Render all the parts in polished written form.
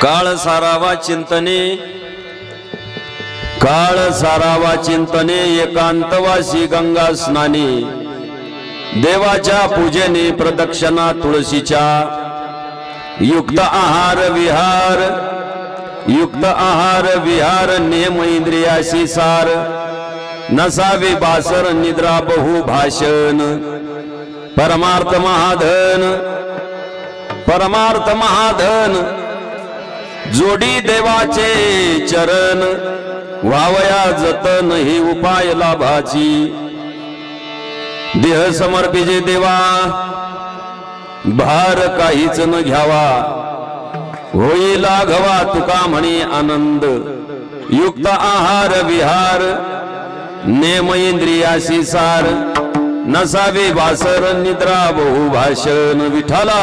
काळ सारावा चिंतने, काळ सारावा चिंतने, एकांतवासी गंगा स्नानी, देवाच्या पूजेने प्रदक्षिणा तुळशीच्या, युक्त आहार विहार, युक्त आहार विहार, नेम इंद्रियाशी सार, नसावे बासर निद्रा बहु भाषण, परमार्थ महाधन, परमार्थ महाधन, जोडी देवाचे चरण, व्हावया जतन ही उपाय लाभाची, देह समर्पिजे देवा, भार काहीच न घ्यावा, होई लाघवा तुका म्हणे आनंद, युक्त आहार विहार, नेम इंद्रियाशी सार, नसावे वासर निद्रा बहु भाषण, विठाला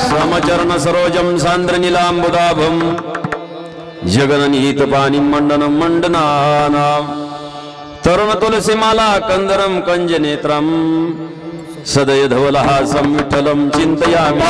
समचरण सरोजम सांद्र नीलांबुदाभम, जगननीत पाणी मंडनम मंडनानाम, तरुण तुलसी माला कंदरम कंज नेत्रम, सदय धवलहासं विठ्ठलं चिंतयामि।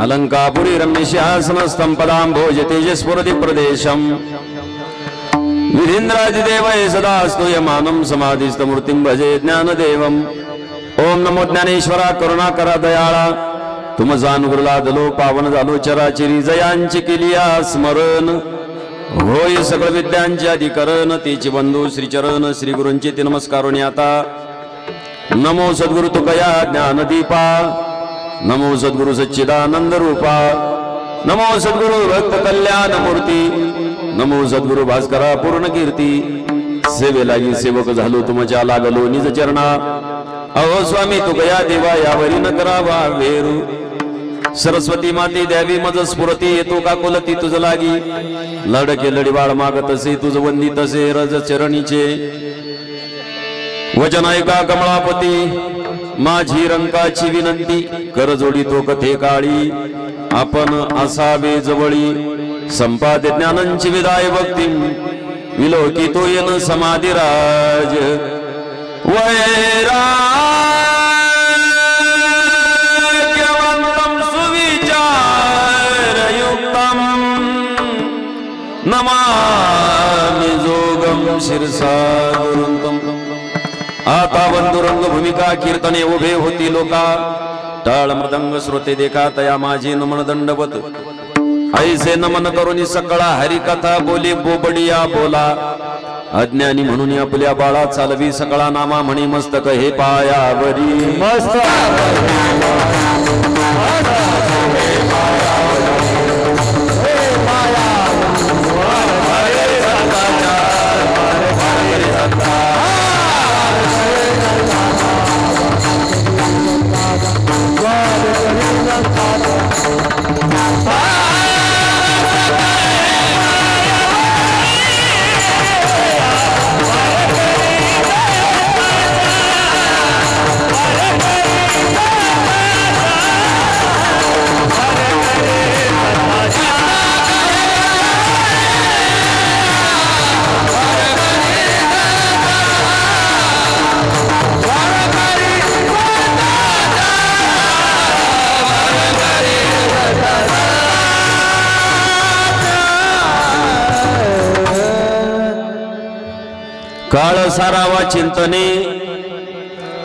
अलंकापुरी रम्यशासनस्थं पदाम्भोज तेजस्फुरति प्रदेशम, विधीन्द्रादिदेवै सदा स्तूयमानं समाधिस्थमूर्तिं भजे ज्ञानदेवम्। ओम नमो ज्ञानेश्वरा करुणाकरा दयाळा, तुमचा अनुग्रह दलो पावन झालो चराचरी, जयांची केलिया स्मरण, होय सकळ विद्यांचे अधिकरण, तेचे बंधू श्रीचरण श्री गुरूंचे ते नमस्कारोनी आता। नमो सद्गुरु तुकया ज्ञानदीपा, नमो सद्गुरु सच्चिदानंद रूपा, नमो सद्गुरु भक्त कल्याण मूर्ती, नमो सद्गुरु भास्करा पूर्ण कीर्ती, सेवेलागी सेवक झालो तुमच्या लागलो निज चरणा, अहो स्वामी तुकया देवा यावरी न करावा वेरू, सरस्वती माते द्यावी मज स्फुरती, येतो का कुलती तुझ लागी, लडके लढीवाळ मागत असे तुझ वंदित असे रज चरणीचे, वचन ऐका कमळापती, माझी रंकाची विनंती, कर जोडी तो कथे काळी, आपण असावे जवळी संपाद ज्ञानांची विदाय भक्ती विलोकितो येन समाधिराज वैराग्यवंतं सुविचारयुक्तं नमामि जोगं शिरसा गुरुंतम। आता बंधुरंग भूमिका कीर्तने उभे होती लोका टाळ मृदंग श्रोते देखा तया माझी नमन दंडवत ऐसे नमन करुनी सकळा हरिकथा बोली बोबडिया बोला अज्ञानी म्हणून आपल्या बाळा चालवी सकळा नामा म्हणी मस्तक हे पायावरी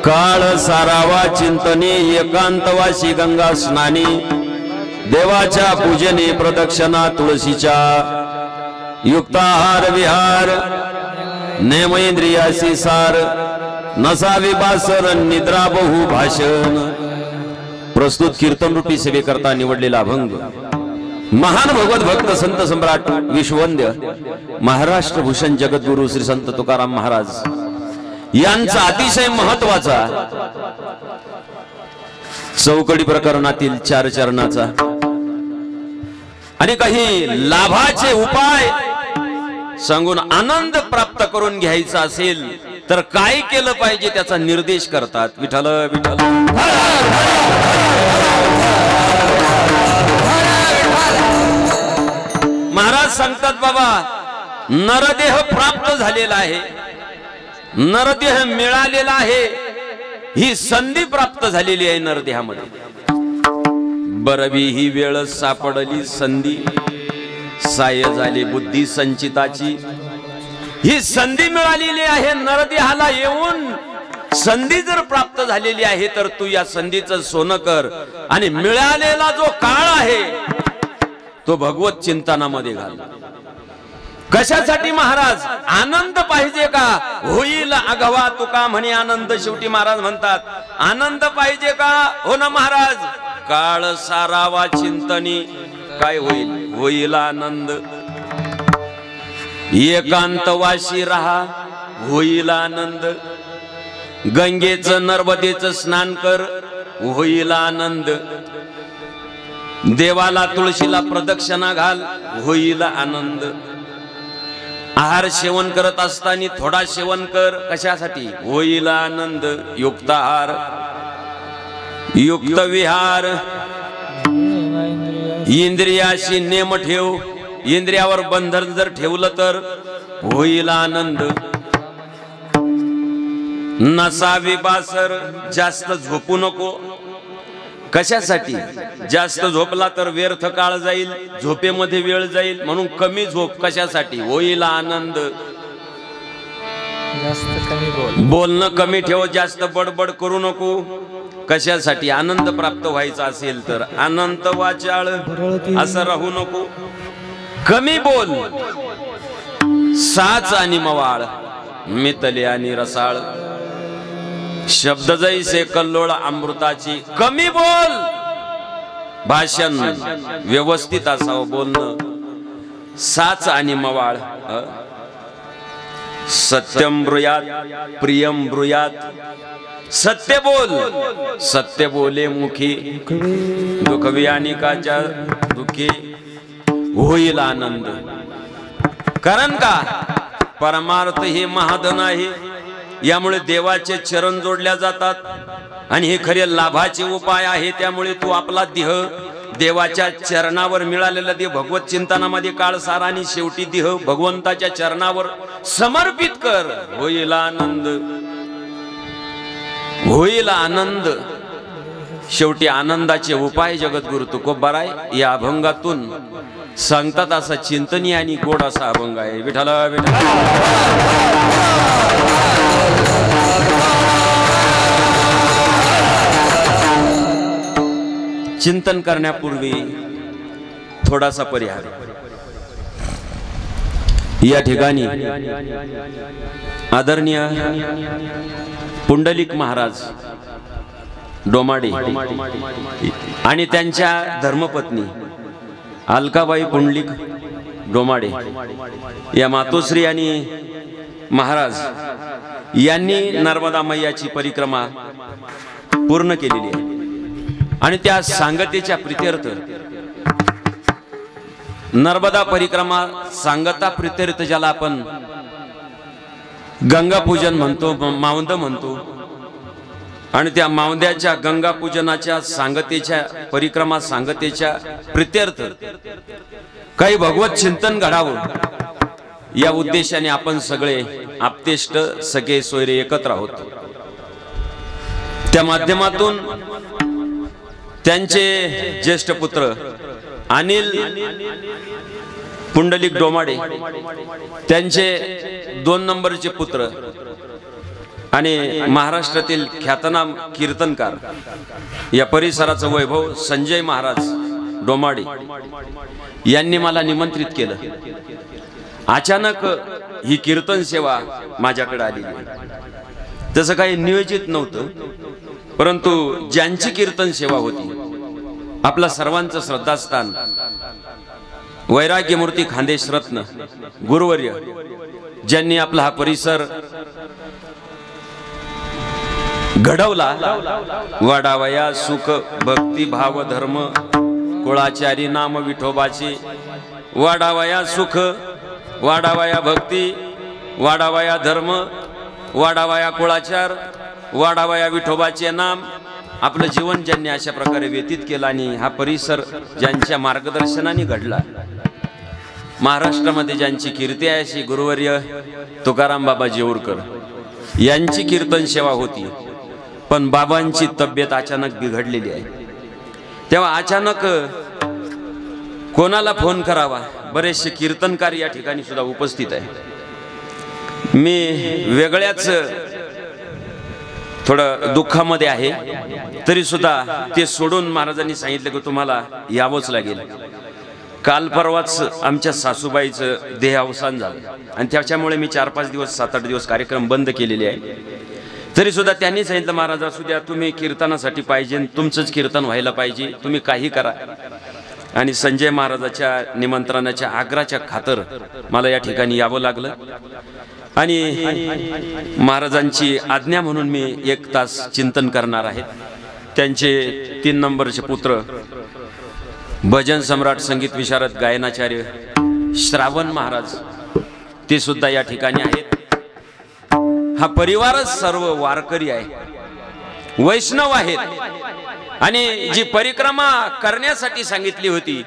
काळ सारावा चिंतने एकांतवासी गंगा स्नानी देवाच्या पूजने प्रदक्षिणा तुळशीच्या युक्ताहार विहार नेमेंद्रियासी सार नसावी बासर निद्रा बहु भाषण। प्रस्तुत कीर्तन रूपी सेवेकरता निवडलेला अभंग महान भगवत भक्त संत सम्राट विश्ववंद्य महाराष्ट्र भूषण जगद्गुरु श्री संत तुकाराम महाराज यांचा अतिशय महत्वाचा चौकडी प्रकरणातील 4 चरणाचा आणि काही लाभाचे उपाय सांगून आनंद प्राप्त करून घ्यायचा असेल तर काय केलं पाहिजे त्याचा निर्देश करतात। विठ्ठल विठ्ठल महाराज सांगतात बाबा नरदेह प्राप्त झालेला आहे, नरदेह मिळालेला आहे, ही संधी प्राप्त झालेली आहे नरदेहामध्ये। बरवी ही वेळ सापडली संधी साय झाली बुद्धी संचिताची, ही संधी मिळालेली आहे नरदेहाला येऊन। संधी जर प्राप्त झालेली आहे तर तू या संधीचं सोनं कर आणि मिळालेला जो काळ आहे तो भगवत चिंतनामध्ये घाल। कशासाठी महाराज? आनंद पाहिजे का? होईल अगवा तुका म्हणे आनंद। शेवटी महाराज म्हणतात आनंद पाहिजे का? हो ना महाराज। काळ सारावा चिंतनी काय होईल? होईल आनंद। एकांतवासी रहा होईल आनंद। गंगेचं नर्मदेचं स्नान कर होईल आनंद। देवाला तुळशीला प्रदक्षिणा घाल होईल आनंद। आहार सेवन करत असताना थोडा सेवन कर कशासाठी? होईल आनंद। युक्त आहार युक्त विहार इंद्रियाशी नेम ठेव। इंद्रियावर बंधन जर ठेवलं तर होईल आनंद। नसावी बासर जास्त झोपू नको। कशासाठी? जास्त झोपला तर व्यर्थ काळ जाईल, झोपेमध्ये वेळ जाईल, म्हणून कमी झोप। कशासाठी? होईल आनंद। बोलणं कमी ठेव, जास्त बडबड करू नको। कशासाठी? आनंद प्राप्त व्हायचा असेल तर। अनंत वाचाळ असं राहू नको, कमी बोल। साच आणि मवाळ मितले आणि रसाळ शब्द जैसे कल्लोळ अमृताची। कमी बोल, भाषण व्यवस्थित असावं बोलणं। साच आणि मवाळ सत्यम ब्रूयात प्रियम ब्रूयात। सत्य बोल, सत्य बोले मुखी दुखवी आणि काच्या दुखी होईल आनंद। कारण का? परमार्थ हे महाधन आहे, यामुळे देवाचे चरण जोडल्या जातात आणि हे खरे लाभाचे उपाय आहे। त्यामुळे तू आपला देह देवाच्या चरणावर मिळालेलं देव भगवत चिंतनामध्ये काळ सारा आणि शेवटी देह भगवंताच्या चरणावर समर्पित कर. होईल आनंद, होईल आनंद. शेवटी आनंदाचे उपाय जगद्गुरु तुकोबाराय या अभंगातून सांगतात. असा चिंतनीय आणि गोड असा अभंग आहे. विठ्ठला विठ्ठला. चिंतन करण्यापूर्वी थोडासा परिहार. या ठिकाणी आदरणीय पुंडलिक महाराज डोमाडे आणि त्यांच्या धर्मपत्नी अलकाबाई पुंडलिक डोमाडे या मातोश्री आणि महाराज यांनी नर्मदा मैयाची परिक्रमा पूर्ण केलेली आहे. आणि त्या सांगतेच्या प्रीत्यर्थ नर्मदा परिक्रमा सांगता प्रीत्यर्थ ज्याला आपण गंगा पूजन म्हणतो, मावंद म्हणतो. आणि त्या मावंद्याच्या गंगा पूजनाच्या सांगतेच्या परिक्रमा सांगतेच्या प्रीत्यर्थ काही भगवत चिंतन घडावं या उद्देशाने आपण सगळे आप्तेष्ट सगळे सोयरे एकत्र आहोत. त्या माध्यमातून त्यांचे ज्येष्ठ पुत्र अनिल पुंडलिक डोमाडे, त्यांचे 2 नंबरचे पुत्र आणि महाराष्ट्रातील ख्यातनाम कीर्तनकार या परिसराचं वैभव संजय महाराज डोमाडे यांनी मला निमंत्रित केलं. अचानक ही कीर्तन सेवा माझ्याकडे आली. तसं काही नियोजित नव्हतं, परंतु ज्यांची कीर्तन सेवा होती, आपला सर्वांचं श्रद्धास्थान वैराग्यमूर्ती खानदेश रत्न गुरुवर्य ज्यांनी आपला हा परिसर घडवला. वाडावया सुख भक्ती भाव धर्म कुळाचारी नाम विठोबाची. वाडावया सुख, वाडावया भक्ती, वाडावया धर्म, वाडावया कुळाचार, वाडावया विठोबाचे नाम. आपलं जीवन ज्यांनी अशा प्रकारे व्यतीत केलं आणि हा परिसर ज्यांच्या मार्गदर्शनाने घडला, महाराष्ट्रामध्ये ज्यांची कीर्ती आहे अशी गुरुवर्य तुकाराम बाबा जेऊरकर यांची कीर्तन सेवा होती. पण बाबांची तब्येत अचानक बिघडलेली आहे. तेव्हा अचानक कोणाला फोन करावा, बरेचसे कीर्तनकार या ठिकाणी सुद्धा उपस्थित आहे. मी वेगळ्याच थोडं दुःखामध्ये आहे, तरी सुद्धा ते सोडून महाराजांनी सांगितलं की तुम्हाला यावंच लागेल. काल परवाच आमच्या सासूबाईचं देहावसान झालं आणि त्याच्यामुळे मी 4-5 दिवस 7-8 दिवस कार्यक्रम बंद केलेले आहे. तरी सुद्धा त्यांनी सांगितलं, महाराज असू द्या, तुम्ही कीर्तनासाठी पाहिजे, तुमचंच कीर्तन व्हायला पाहिजे, तुम्ही काही करा. आणि संजय महाराजाच्या निमंत्रणाच्या आग्रहाच्या खातर मला या ठिकाणी यावं लागलं. आणि महाराजांची आज्ञा म्हणून मी 1 तास चिंतन करणार आहे. त्यांचे 3 नंबरचे पुत्र भजन सम्राट संगीत विशारद गायनाचार्य श्रावण महाराज ते सुद्धा या ठिकाणी आहेत. हा परिवारच सर्व वारकरी आहे, वैष्णव आहेत. आणि जी परिक्रमा करण्यासाठी सांगितली होती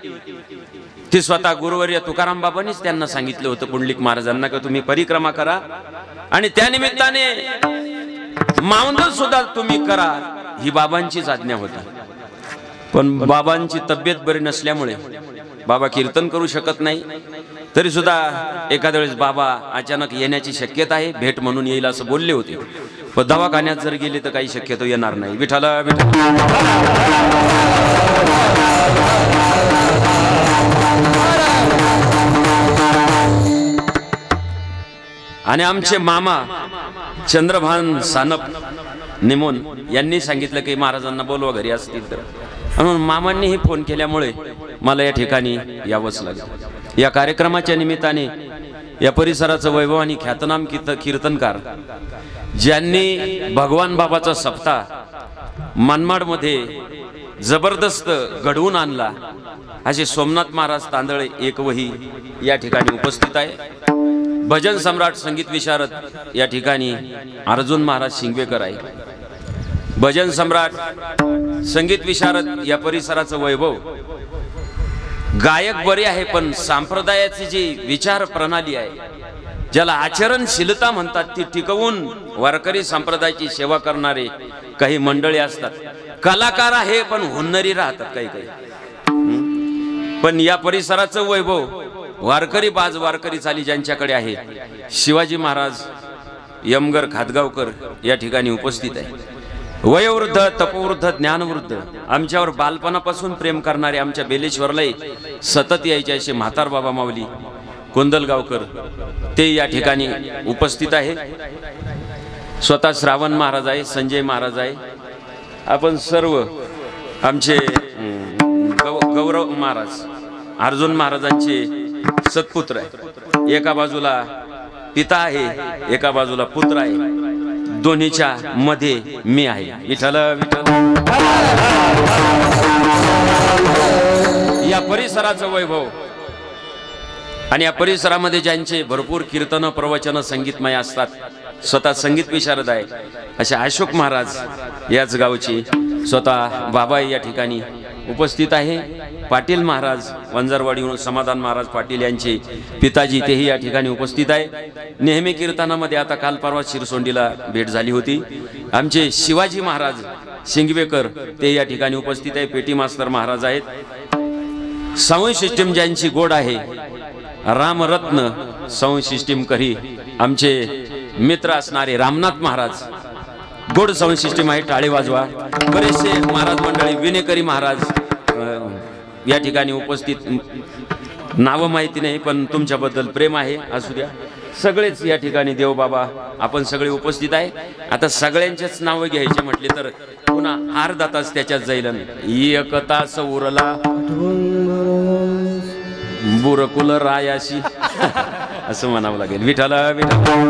ती स्वतः गुरुवर्य तुकाराम बाबांनीच त्यांना सांगितलं होतं पुंडलिक महाराजांना की तुम्ही परिक्रमा करा आणि त्या निमित्ताने मावंद सुद्धा तुम्ही करा, ही बाबांचीच आज्ञा होती. पण बाबांची तब्येत बरी नसल्यामुळे बाबा कीर्तन करू शकत नाही. तरी सुद्धा एखाद्या वेळेस बाबा अचानक येण्याची शक्यता आहे, भेट म्हणून येईल असं बोलले होते. पण दवाखान्यात जर गेले तर काही शक्यता येणार नाही. विठ्ठला विठ्ठला. आणि आमचे मामा चंद्रभान सानप निमोन यांनी सांगितलं की महाराजांना बोलवा घरी असतील तर. म्हणून मामांनीही फोन केल्यामुळे मला या ठिकाणी यावंच लागलं. या कार्यक्रमाच्या निमित्ताने या परिसराचं वैभव आणि ख्यातनाम कीर्तनकार ज्यांनी भगवान बाबाचा सप्ताह मनमाडमध्ये जबरदस्त घडवून आणला असे सोमनाथ महाराज तांदळे एकवही या ठिकाणी उपस्थित आहे. भजन सम्राट संगीत विशारद या ठिकाणी अर्जुन महाराज शिंगवेकर आहे. भजन सम्राट संगीत विशारद या परिसराचं वैभव गायक बरे आहे, पण संप्रदायाची जी विचार प्रणाली आहे, ज्याला आचरणशीलता म्हणतात, ती टिकवून वारकरी संप्रदायाची सेवा करणारे काही मंडळी असतात. कलाकार आहे पण हुन्नरी राहतात काही काही. पण या परिसराचं वैभव वारकरी बाज वारकरी चाली ज्यांच्याकडे आहे, शिवाजी महाराज यमगर खातगावकर या ठिकाणी उपस्थित आहे. वयोवृद्ध, तपवृद्ध, ज्ञानवृद्ध, आमच्यावर बालपणापासून प्रेम करणारे आमच्या बेलेश्वरलाही सतत यायचे असे म्हातार बाबा माऊली कोंदलगावकर ते या ठिकाणी उपस्थित आहे. स्वतः श्रावण महाराज आहे, संजय महाराज आहे. आपण सर्व आमचे गौरव महाराज अर्जुन महाराजांचे सत्पुत्र आहे. एका बाजूला पिता आहे, एका बाजूला पुत्र आहे. दोन्हीच्या मध्ये मी आहे. विठ्ठल विठ्ठल. या परिसराचं वैभव आणि या परिसरामध्ये ज्यांचे भरपूर कीर्तन प्रवचन संगीतमय असतात, स्वतः संगीत विशारद आहे असे अशोक महाराज याच गावचे स्वतः बाबा या ठिकाणी उपस्थित आहे. पाटील महाराज वंजारवाडीहून समाधान महाराज पाटील यांचे पिताजी तेही या ठिकाणी उपस्थित आहे. नेहमी कीर्तनामध्ये आता काल परवा शिरसोंडीला भेट झाली होती. आमचे शिवाजी महाराज शिंगवेकर ते या ठिकाणी उपस्थित आहे. पेटी मास्तर महाराज आहेत. साऊंड सिस्टीम ज्यांची गोड आहे, रामरत्न साऊंड सिस्टीम करी आमचे मित्र असणारे रामनाथ महाराज, गोड साऊंड सिस्टीम आहे, टाळे वाजवा. बरेचसे महाराज मंडळी, विनेकरी महाराज या ठिकाणी उपस्थित. नाव माहिती नाही पण तुमच्याबद्दल प्रेम आहे, असू द्या. सगळेच या ठिकाणी देव बाबा आपण सगळे उपस्थित आहे. आता सगळ्यांचेच नाव घ्यायचे म्हटले तर पुन्हा अर्धा तास त्याच्यात जाईल. एक तास उरला बुरकुल रायाशी असं म्हणावं लागेल. विठ्ठल विठ्ठल.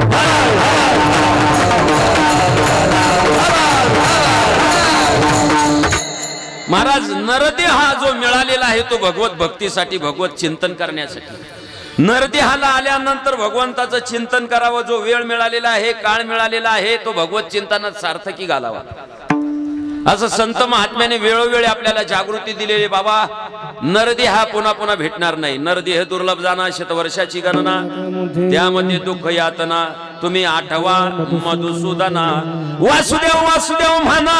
महाराज नरदेहा जो मिळालेला आहे तो भगवत भक्तीसाठी, भगवत चिंतन करण्यासाठी. नरदेहाला आल्यानंतर भगवंताचं चिंतन करावं. जो वेळ मिळालेला आहे, काळ मिळालेला आहे, तो भगवत चिंतनात सार्थकी घालावा. असं संत महात्म्याने वेळोवेळी आपल्याला जागृती दिलेली. बाबा नरदेहा पुन्हा पुन्हा भेटणार नाही. नरदेह दुर्लभ जाना, शतवर्षाची गणना, त्यामध्ये दुःख यातना. तुम्ही आठवा मधुसूदना. वासुदेव वासुदेव म्हणा,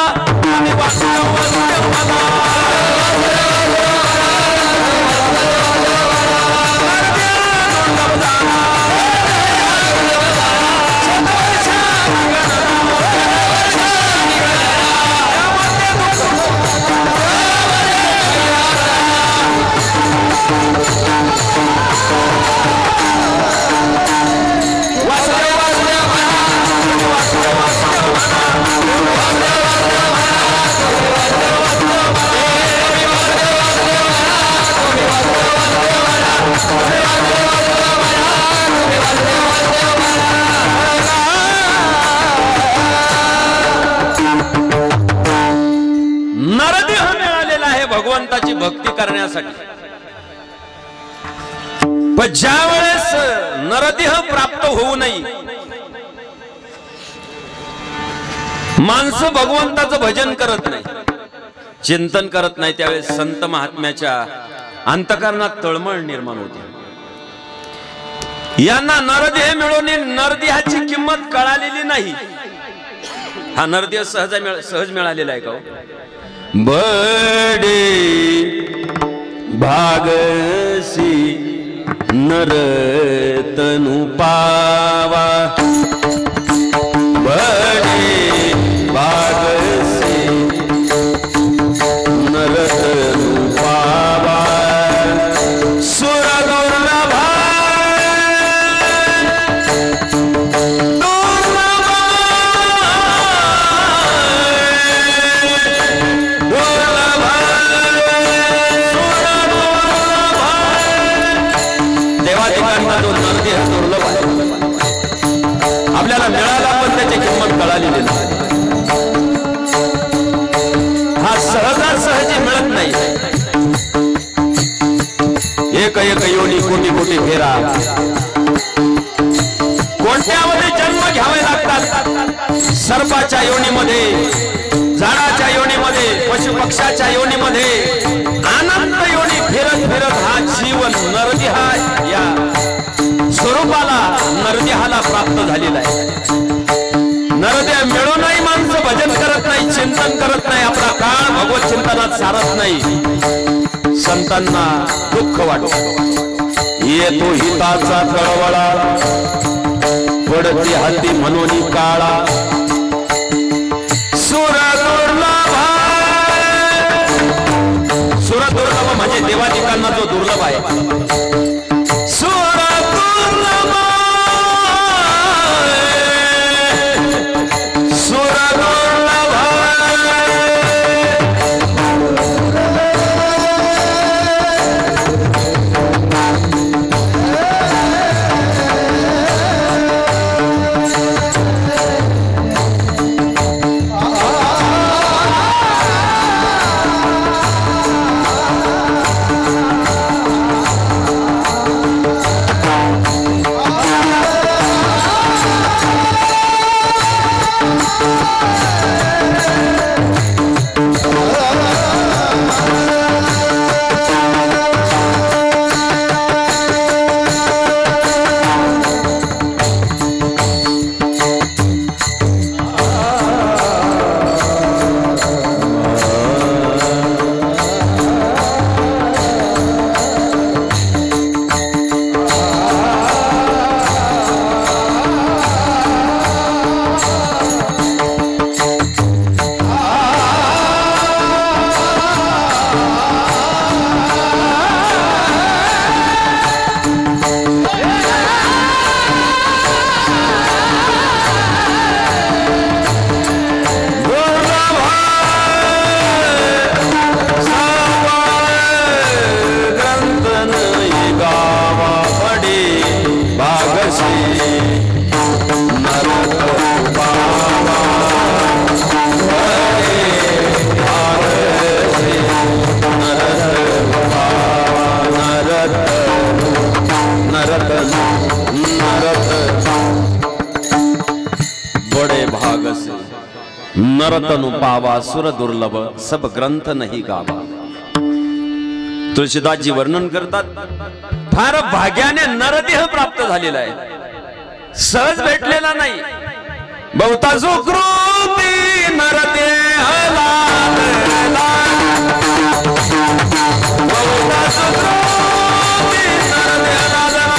वासुदेव वासुदेव म्हणा. भगवंताची भक्ती करण्यासाठी. पण ज्या वेळेस नरदेह प्राप्त होऊ नये, माणसं भगवंताचं भजन करत नाही, चिंतन करत नाही, त्यावेळेस संत महात्म्याच्या अंतःकरणात तळमळ निर्माण होते. यांना नरदेह मिळून नरदेहाची किंमत कळालेली नाही. हा नरदेह सहज मिळालेला आहे का? बडे भागसी नरतनु पावा. बडे भागसी नरतनु पावा. सुरगुरभा आपल्याला मिळाला पण त्याची किंमत कळालेली नाही. हा सहजासहजी मिळत नाही. एक एक योनी कोटी कोटी फेरा, कोणत्यामध्ये जन्म घ्यावे लागतात. सर्पाच्या योनीमध्ये झाडाच्या योनीमध्ये पशु पक्षाच्या योनीमध्ये अनंत योनी फिरत फिरत हा जीवन नरदेहा या स्वरूपाला नरदेहाला प्राप्त झालेला आहे. नरदेह मिळूनही माणसं भजन करत नाही, चिंतन करत नाही, आपला काळ भगवत चिंतनात सारत नाही. संतांना दुःख वाटतो. येतो हिताचा कळवळा पडते हाती म्हणून काळा. सुर दुर्लभ म्हणजे देवादिकांना जो दुर्लभ आहे. सुर दुर्लभ सुर दुर्लभ नरतनु पावा सुर दुर्लभ सब ग्रंथ नहीं गावा. तुळशीदासजी वर्णन करतात, फार भाग्याने नरदेह प्राप्त झालेला आहे, सहज भेटलेला नाही. बहुता सुकृती नरदेह लाभला, बहुता सुकृती नरदेह लाभला.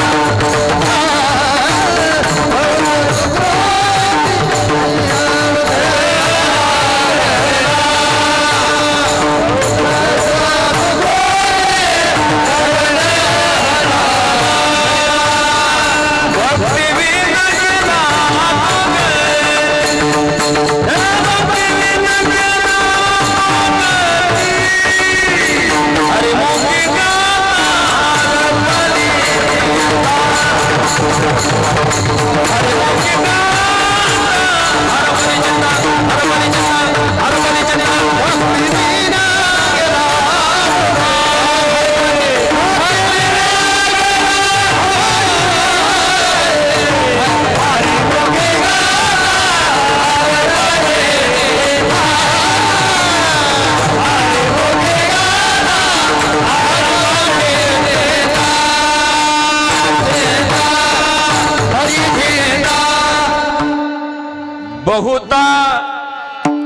बहुता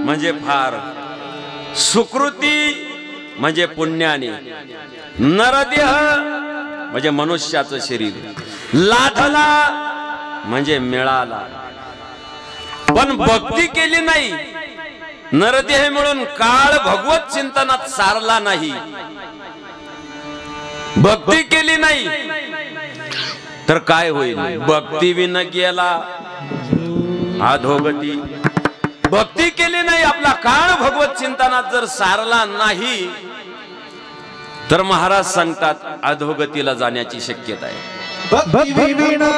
म्हणजे फार, सुकृती म्हणजे पुण्याने, नरदेह म्हणजे मनुष्याचं शरीर, लाथला म्हणजे मिळाला. पण भक्ती केली नाही, नरदेह मिळून काळ भगवत चिंतनात सारला नाही. भक्ती केली नाही तर काय होईल? भक्ती विन गेला अधोगती. भक्ती केली नाही, आपला काळ भगवत चिंतनात जर सारला नाही तर महाराज सांगतात अधोगतीला जाण्याची शक्यता आहे. भक्ती विना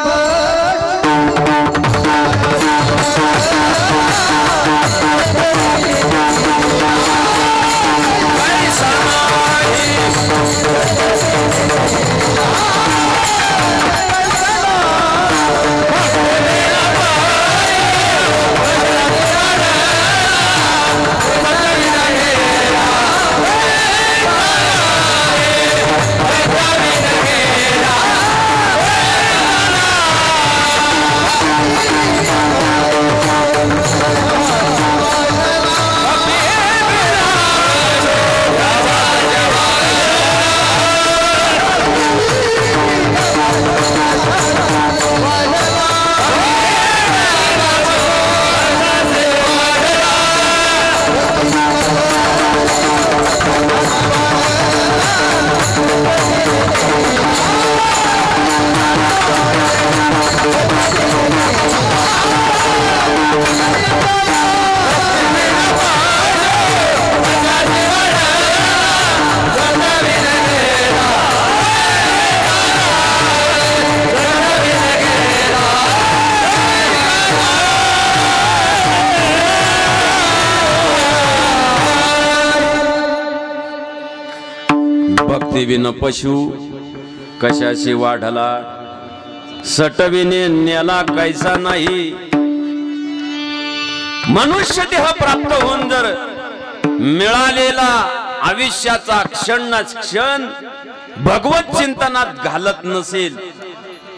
Bye. भक्तिविन पशु कशाशी वाढला, सटविने नेला कैसा नाही। मनुष्य देह प्राप्त होऊन जर मिळालेला आयुष्याचा क्षण क्षण भगवत चिंतनात घालत नसेल,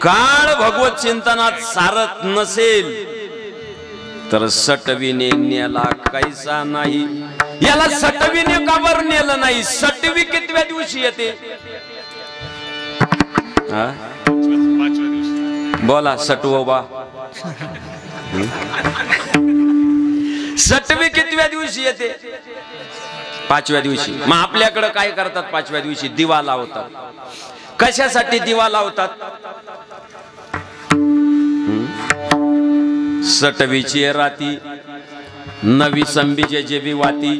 काळ भगवत चिंतनात सारत नसेल, तर सटविने नेला कैसा नाही। याला सटविने का बरं नेलं नाही? सटवी कितव्या दिवशी येते? बोला सटवोबा, सटवी कितव्या दिवशी येते? 5व्या दिवशी। मग आपल्याकडे काय करतात? 5व्या दिवशी दिवा लावतात। कशासाठी दिवा लावतात? सटवीची राती नवी संबीजे जेवी वाती,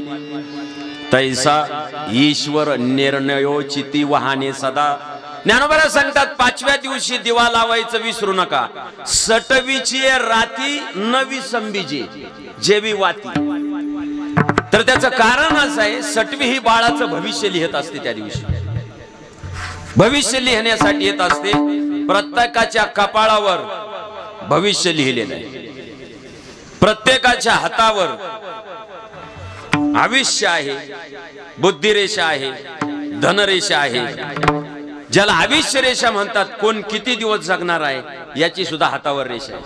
तैसा ईश्वर निर्णयोचिती वाहने सदा। ज्ञानोबा सांगतात 5व्या दिवशी दिवा लावायचं विसरू नका। सटवीची राती नवी संबीजे जेवी वाती। तर त्याचं कारण असं आहे, सटवी ही बाळाचं भविष्य लिहित असते। त्या दिवशी भविष्य लिहिण्यासाठी येत असते। प्रत्येकाच्या कपाळावर भविष्य लिहिलेलं आहे, प्रत्येकाच्या हातावर आयुष्य आहे, बुद्धिरेषा आहे, धनरेषा आहे। ज्याला आयुष्य रेषा म्हणतात, कोण किती दिवस जगणार आहे याची सुद्धा हातावर रेषा आहे।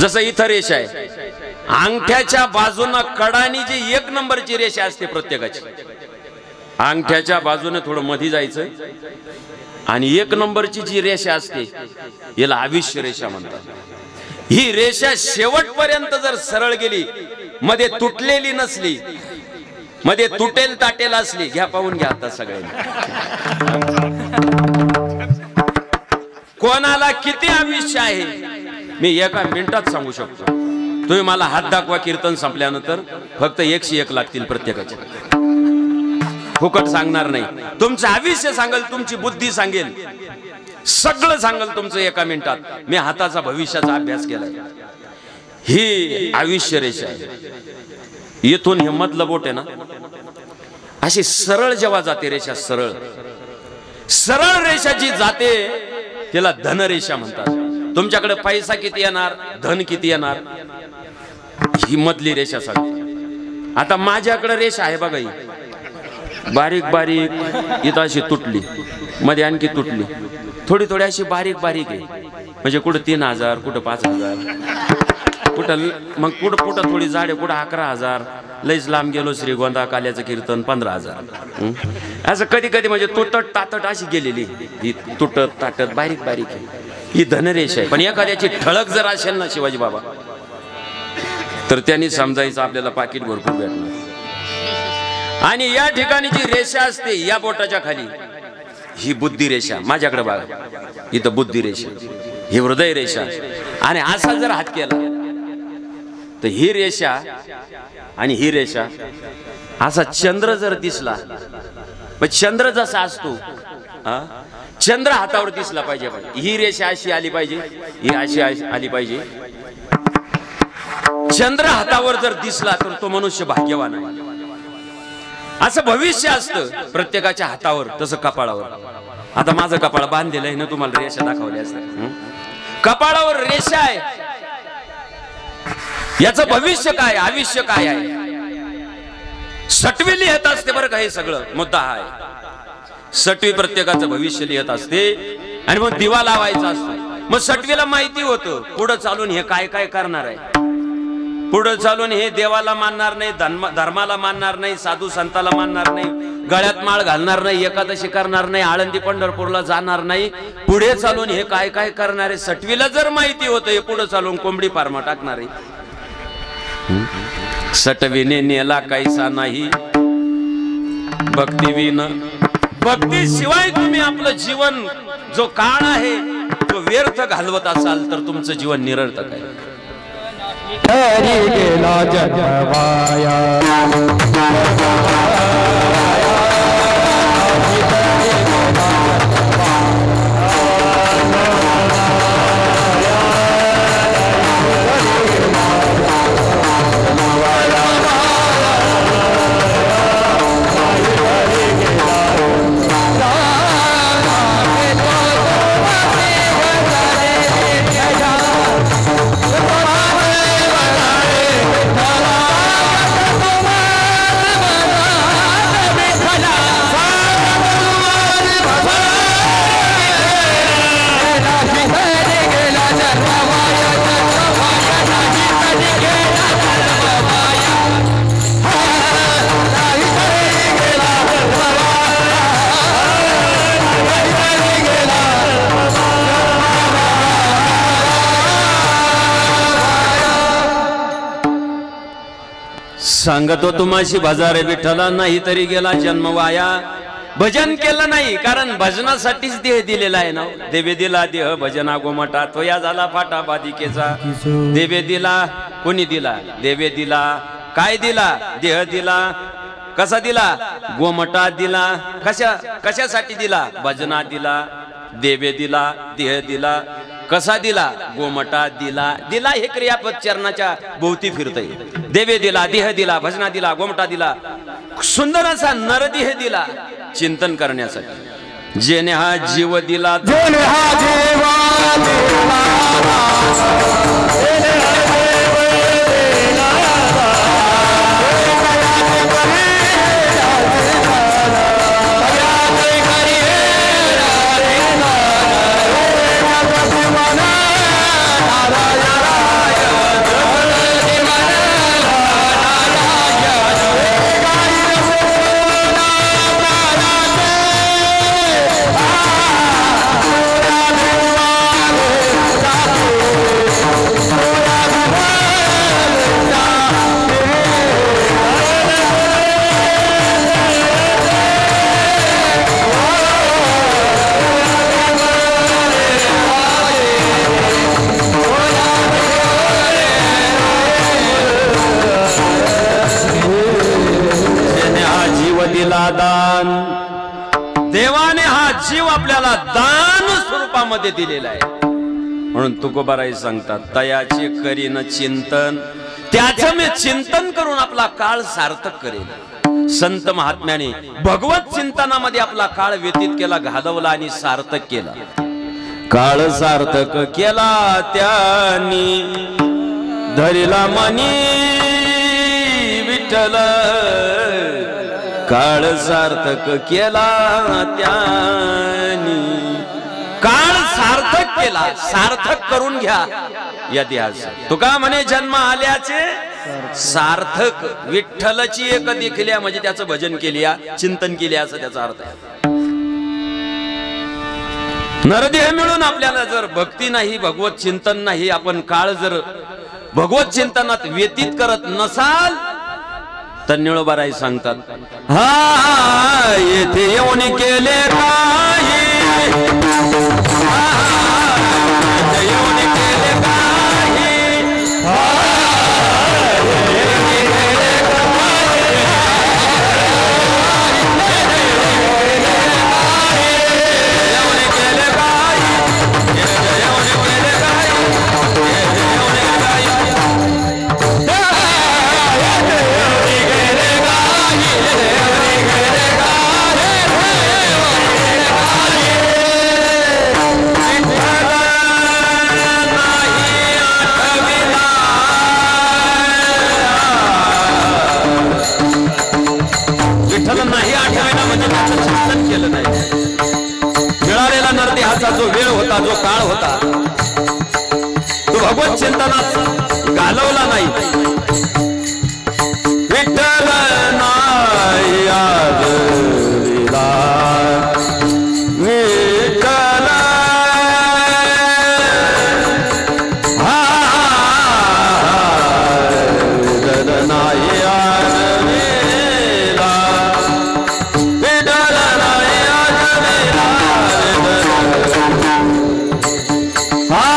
जसं इथं रेषा आहे, अंगठ्याच्या बाजूने कडानी जी 1 नंबरची रेषा असते प्रत्येकाची, अंगठ्याच्या बाजूने थोडं मध्ये जायचं आणि 1 नंबरची जी रेषा असते याला आयुष्य रेषा म्हणतात। ही रेषा शेवटपर्यंत जर सरळ गेली, मध्ये तुटलेली नसली, मध्ये तुटेल ताटेल असली, घ्या पाहून घ्या आता सगळ्यांनी, कोणाला किती आयुष्य आहे मी एका मिनिटात सांगू शकतो। तुम्ही मला हात दाखवा कीर्तन संपल्यानंतर, फक्त 101 लागतील प्रत्येकाचे। फुकट सांगणार नाही, तुमचं आयुष्य सांगेल, तुमची बुद्धी सांगेल, सगळं सांगेल तुमचं एका मिनिटात। मी हाताचा भविष्याचा अभ्यास केलाय। ही आयुष्य रेषा आहे। इथून हे मधलं बोट आहे ना, अशी सरळ जेव्हा जाते रेषा, सरळ सरळ रेषा जी जाते त्याला धनरेषा म्हणतात। तुमच्याकडे पैसा किती येणार, धन किती येणार, ही मधली रेषा सांगते। आता माझ्याकडे रेषा आहे बघा, ही बारीक बारीक, इथं अशी तुटली, मध्ये आणखी तुटली, थोडी थोडी अशी बारीक बारीक आहे। म्हणजे कुठं 3000, कुठं 5000, कुठं मग कुठं थोडी जाड आहे, कुठं 11000, लईच लांब गेलो श्रीगोंदा काल्याचं कीर्तन 15000। असं कधी कधी म्हणजे तुटत ताटत अशी गेलेली, ही तुटत ताटत बारीक बारीक आहे, ही धनरेषा आहे। पण एखाद्याची ठळक जर असेल ना शिवाजी बाबा, तर त्यांनी समजायचं आपल्याला पाकिट भरपूर भेटणार। आणि या ठिकाणी जी रेषा असते या बोटाच्या खाली, ही बुद्धी रेषा। माझ्याकडे बघा, इथं बुद्धी रेषा, ही हृदय रेषा। आणि असा जर हात केला तर ही रेषा आणि ही रेषा, असा चंद्र जर दिसला, पण चंद्र जसा असतो, चंद्र हातावर दिसला पाहिजे। ही रेषा अशी आली पाहिजे, ही अशी आली पाहिजे। चंद्र हातावर जर दिसला तर तो मनुष्य भाग्यवान आहे। असं भविष्य असतं प्रत्येकाच्या हातावर, तसं कपाळावर। आता माझं कपाळ बांधलेलं आहे ना, तुम्हाला रेषा दाखवल्या असतात। कपाळावर रेषा आहे, याचं भविष्य काय, आयुष्य काय आहे, सटवी लिहित असते बरं का। हे सगळं मुद्दा आहे, सटवी प्रत्येकाचं भविष्य लिहित असते। आणि मग दिवा लावायचा असतो। मग सटवीला माहिती होतं पुढे चालून हे काय काय करणार आहे, पुढे चालून हे देवाला मानणार नाही, धर्माला मानणार नाही, साधू संताला मानणार नाही, गळ्यात माळ घालणार नाही, एकादशी करणार नाही, आळंदी पंढरपूरला जाणार नाही, पुढे चालून हे काय काय करणार आहे। सटवीला जर माहिती होतं हे पुढे चालून कोंबडी फार्मा टाकणार आहे, सटवीने नेला कैसा नाही भक्तिविन। भक्ती शिवाय तुम्ही आपलं जीवन जो काळ आहे तो व्यर्थ घालवत असाल तर तुमचं जीवन निरर्थक आहे। गेला जन्मवाया सांगतो तुम्हाशी बाजारे विठ्ठला, नाही तरी गेला जन्म वाया. भजन केलं नाही, कारण भजनासाठीच देह दिलेला आहे ना. देवे दिला देह भजना गोमटा, तो या झाला फाटा बाधिकेचा. देवे दिला, कोणी दिला? देवे दिला. काय दिला? देह दिला. कसा दिला? गोमटा दिला. कशासाठी दिला? भजना दिला. देवे दिला, देह दिला. कसा दिला? गोमटा दिला. दिला हे क्रियापद चरणाच्या भोवती फिरतय. देवे दिला, देह दिला, भजना दिला, गोमटा दिला. सुंदर असा नरदेह दिला चिंतन करण्यासाठी. जेने हा जीव दिला, जेने हा जीवा दिला, जेने हा जीव दिला, दान. देवाने हा जीव आपल्याला दान स्वरूपामध्ये दिलेला आहे. म्हणून तुकोबाराई सांगतात, तयाचे करीन चिंतन, त्याचं मी चिंतन करून आपला काळ सार्थक करेन. संत महात्म्याने भगवत चिंतनामध्ये आपला काळ व्यतीत केला, घालवला आणि सार्थक केला. काळ सार्थक केला त्यांनी, धरिला मनी विठ्ठल. काळ सार्थक केला त्यांनी, काळ सार्थक केला. सार्थक करून घ्या या देहाचं. तुका म्हणे जन्म आल्याचे सार्थक. विठ्ठलची एक देखिल्या म्हणजे त्याचं भजन केल्या, चिंतन केले असं त्याचा अर्थ आहे. नरदेह मिळून आपल्याला जर भक्ती नाही, भगवत चिंतन नाही, आपण काळ जर भगवत चिंतनात व्यतीत करत नसाल तर निळोबाराई सांगतात, हा येथे येऊन केले काही, येऊन केले काही, जो वेळ होता, जो काळ होता, तो भगवत चिंतनात घालवला नाही. विठ्ठल नाही आदरिला, विठ्ठल नाही आदरिला, विठ्ठल नाही आदरिला. हा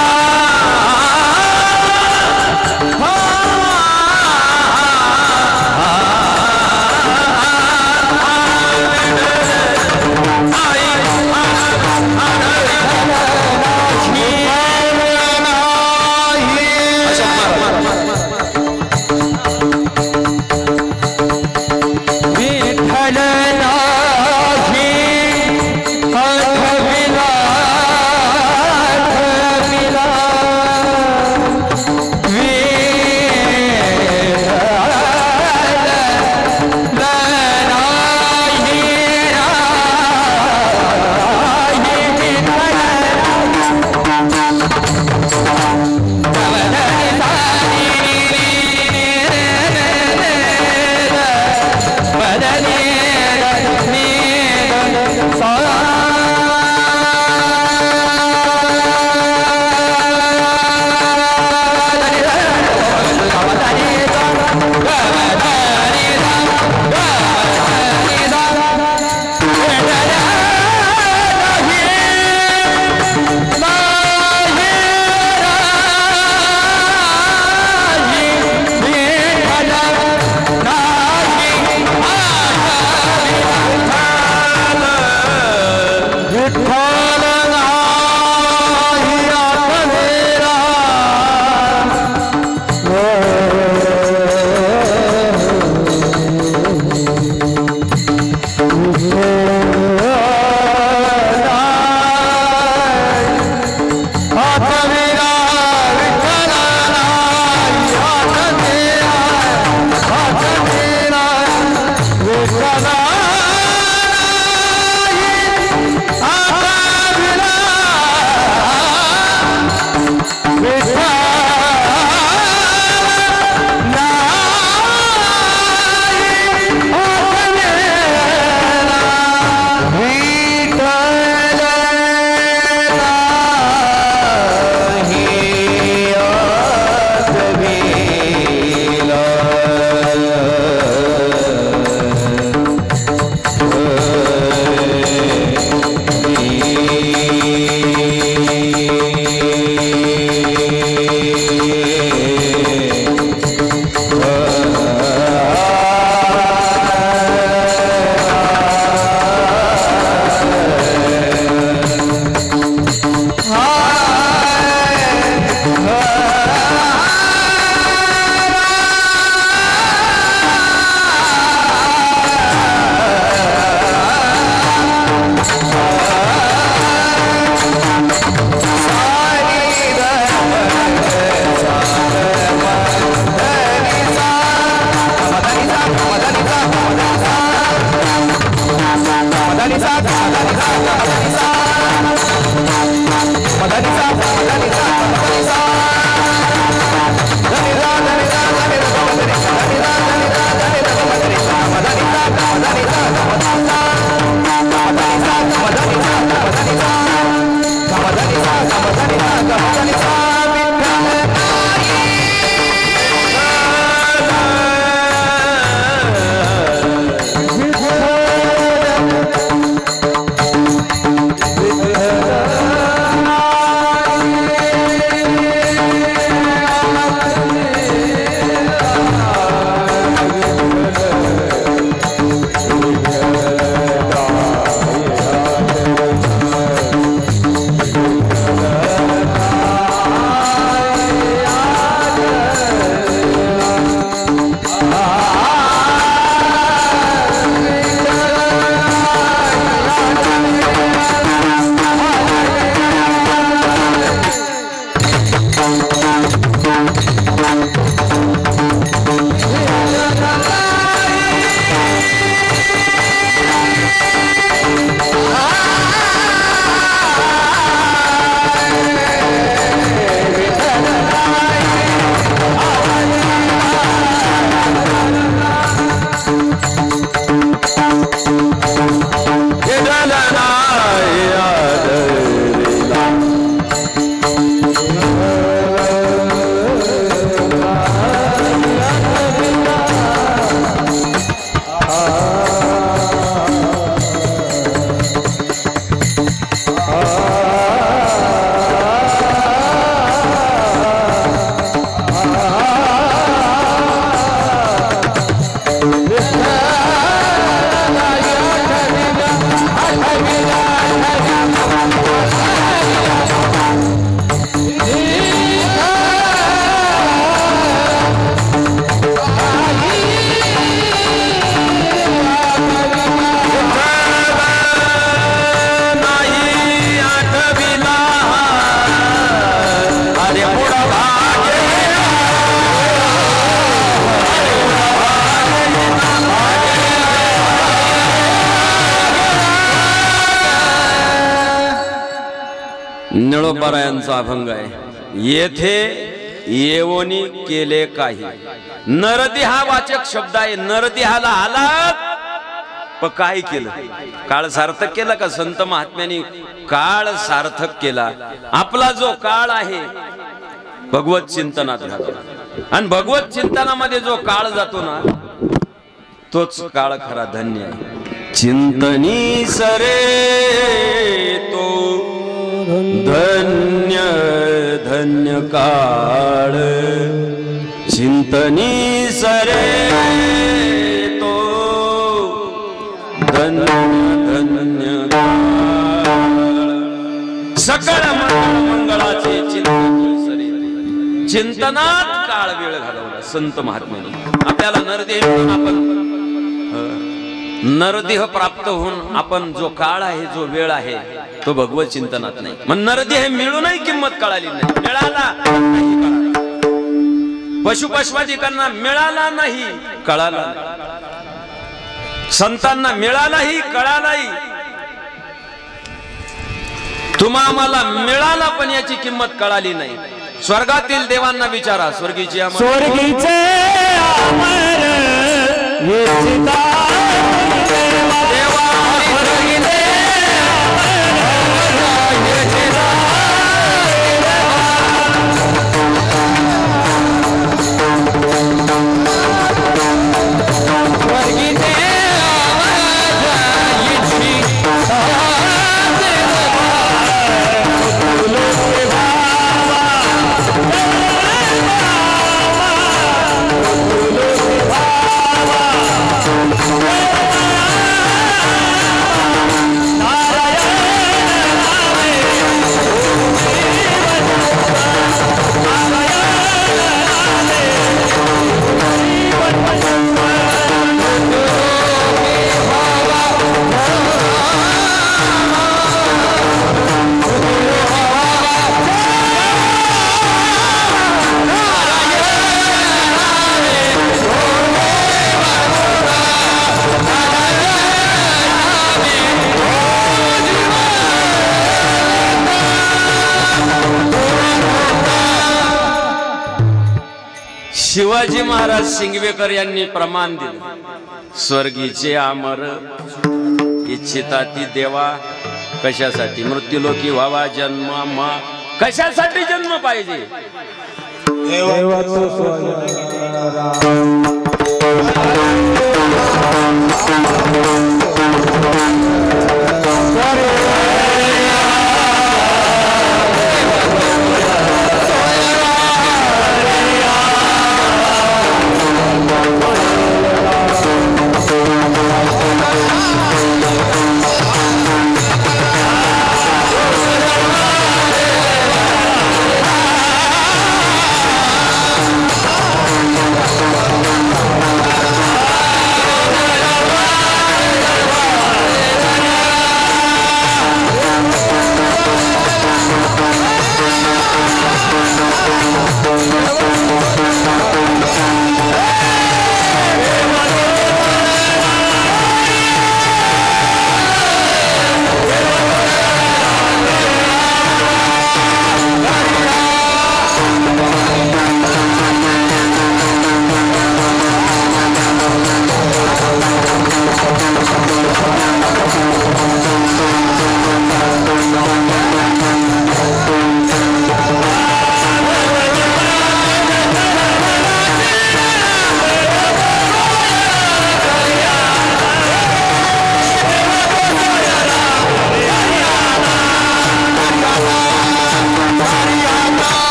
निळोबारायांचा अभंग आहे. येथे येवोनी केले काही. नरदेहा वाचक शब्द आहे. नरदेहाला आलात पण काय केलं? काळ सार्थक केला का? संत महात्म्यांनी काळ सार्थक केला. आपला जो काळ आहे भगवत चिंतनात घालवला. आणि भगवत चिंतनामध्ये जो काळ जातो ना तोच काळ खरा धन्य आहे. चिंतनी सरे तो धन्य धन्य काळ. चिंतनी सरे तो धन्य धन्य काळ. सकळ मंगळाचे चिंतनी सरे. चिंतनात काळ वेळ घालवला संत महात्म्यांनी. आपल्याला नरदेह म्हणून आपण नरदेह प्राप्त होऊन आपण जो काळ आहे जो वेळ आहे तो भगवत चिंतनात नाही. मग नरदेह मिळूनही किंमत कळाली नाही. मिळाला नाही. पशुपशवादिकांना मिळाला नाही कळाला. संतांना मिळालाही कळालाही. तुम्हा आम्हाला मिळाला पण याची किंमत कळाली नाही. स्वर्गातील देवांना विचारा. स्वर्गीचे शिवाजी महाराज सिंगवेकर यांनी प्रमाण दिले. स्वर्गीचे अमर इच्छिता ती देवा. कशासाठी? मृत्यूलोकी व्हावा जन्म. कशासाठी जन्म पाहिजे?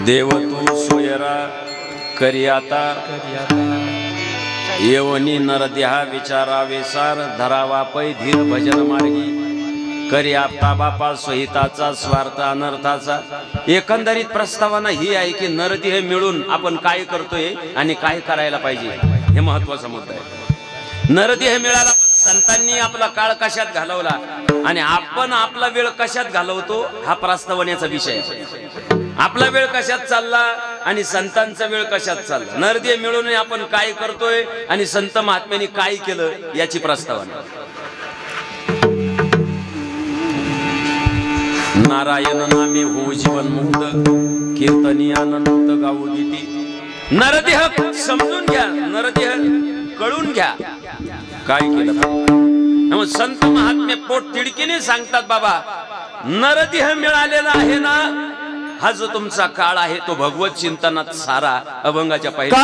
देव तू सोयरा करी आता. येवनी नरदेहा विचारावे सार. धरावा पै धीर भजन मार्गी. करी आपता बापा स्वहिताचा स्वार्थ अनर्थाचा. एकंदरीत प्रस्तावना ही आहे की नरदेह मिळून आपण काय करतोय आणि काय करायला पाहिजे हे महत्वाचा मुद्दा आहे. नरदेह मिळाला. संतांनी आपला काळ कशात घालवला आणि आपण आपला वेळ कशात घालवतो हा प्रस्तावनेचा विषय आहे. आपला वेळ कशात चालला आणि संतांचा वेळ कशात चालला. नरदेह मिळून आपण काय करतोय आणि संत महात्म्यांनी काय केलं याची प्रस्तावना. नारायण नामे हो जीवन मुक्त, कीर्तनी आनंद गाऊ गीती. नरदेह समजून घ्या, नरदेह कळून घ्या काय केलं. संत महात्मे पोट तिडकीने सांगतात बाबा नरदेह मिळालेला आहे ना, हा जो तुमचा काळ आहे तो भगवत चिंतनात सारा. अभंगाच्या पहिल्या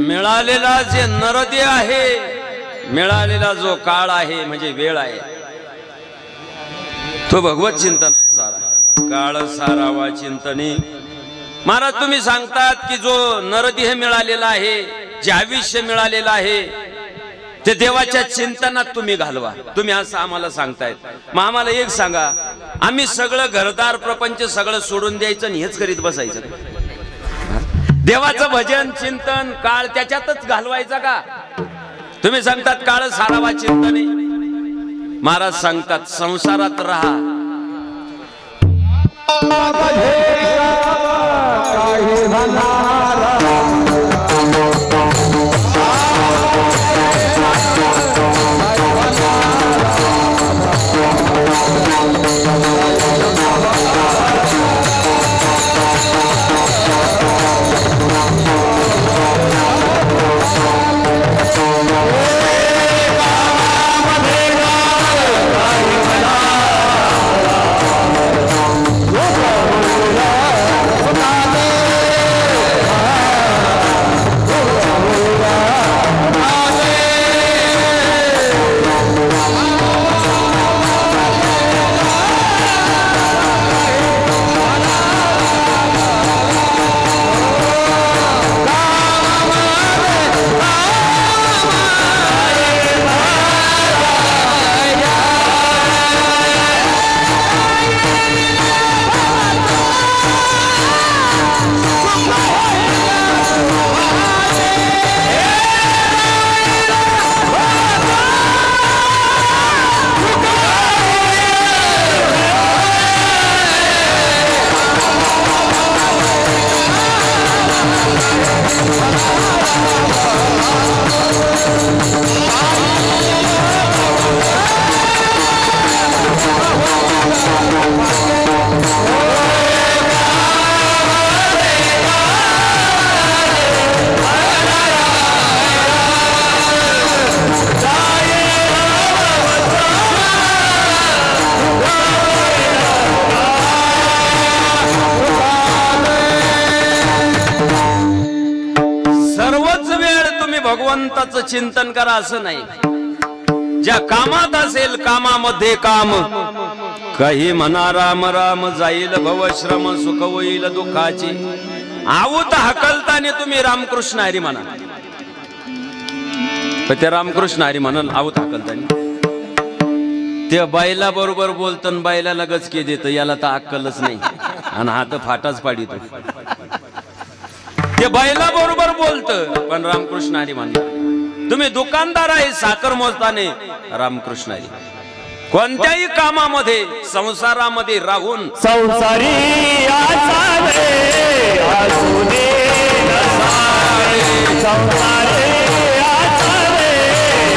मिळालेला जे नरदेह आहे, मिळालेला जो काळ आहे म्हणजे वेळ आहे तो भगवत चिंतन सारा. काळ सारावा चिंतने. महाराज तुम्ही सांगतात की जो नरदेह मिळालेला आहे, जे आयुष्य मिळालेलं आहे ते देवाच्या चिंतनात तुम्ही घालवा. तुम्ही असं आम्हाला सांगतायत. मग आम्हाला एक सांगा, आम्ही सगळं घरदार प्रपंच सगळं सोडून द्यायचं आणि हेच करीत बसायचं? देवाचं भजन चिंतन काळ त्याच्यातच घालवायचा का? तुम्ही सांगतात काळ सारावा चिंतने. महाराज सांगतात संसारात राहा. तत्वाचं चिंतन करा असं नाही. ज्या कामात असेल कामामध्ये काम. काही म्हणा राम राम जाईल भवश्रम सुख होईल दुःखाची. आऊत हकलताने तुम्ही रामकृष्ण हरी म्हणा. ते रामकृष्ण हरी म्हणाल आऊत हकलताने ते बायला बरोबर बोलतं बायला लगच के देत. याला तर अक्कलच नाही आणि हा तर फाटाच पाडितो. ते बायला बरोबर बोलत पण रामकृष्ण हरी म्हणतात. तुम्ही दुकानदार आहे साखर मोजताने रामकृष्ण हरी. कोणत्याही कामामध्ये संसारामध्ये राहून संसारी आसावे आसुने नसावे. संसारी आसावे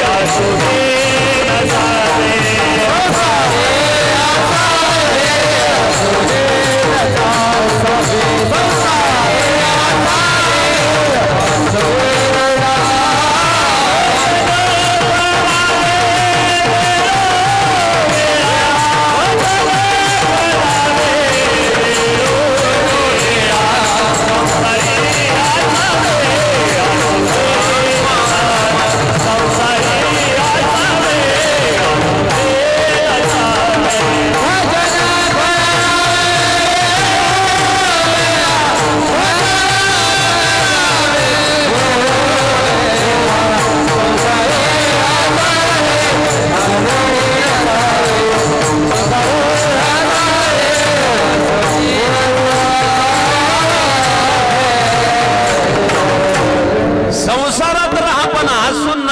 आसुने नसावे.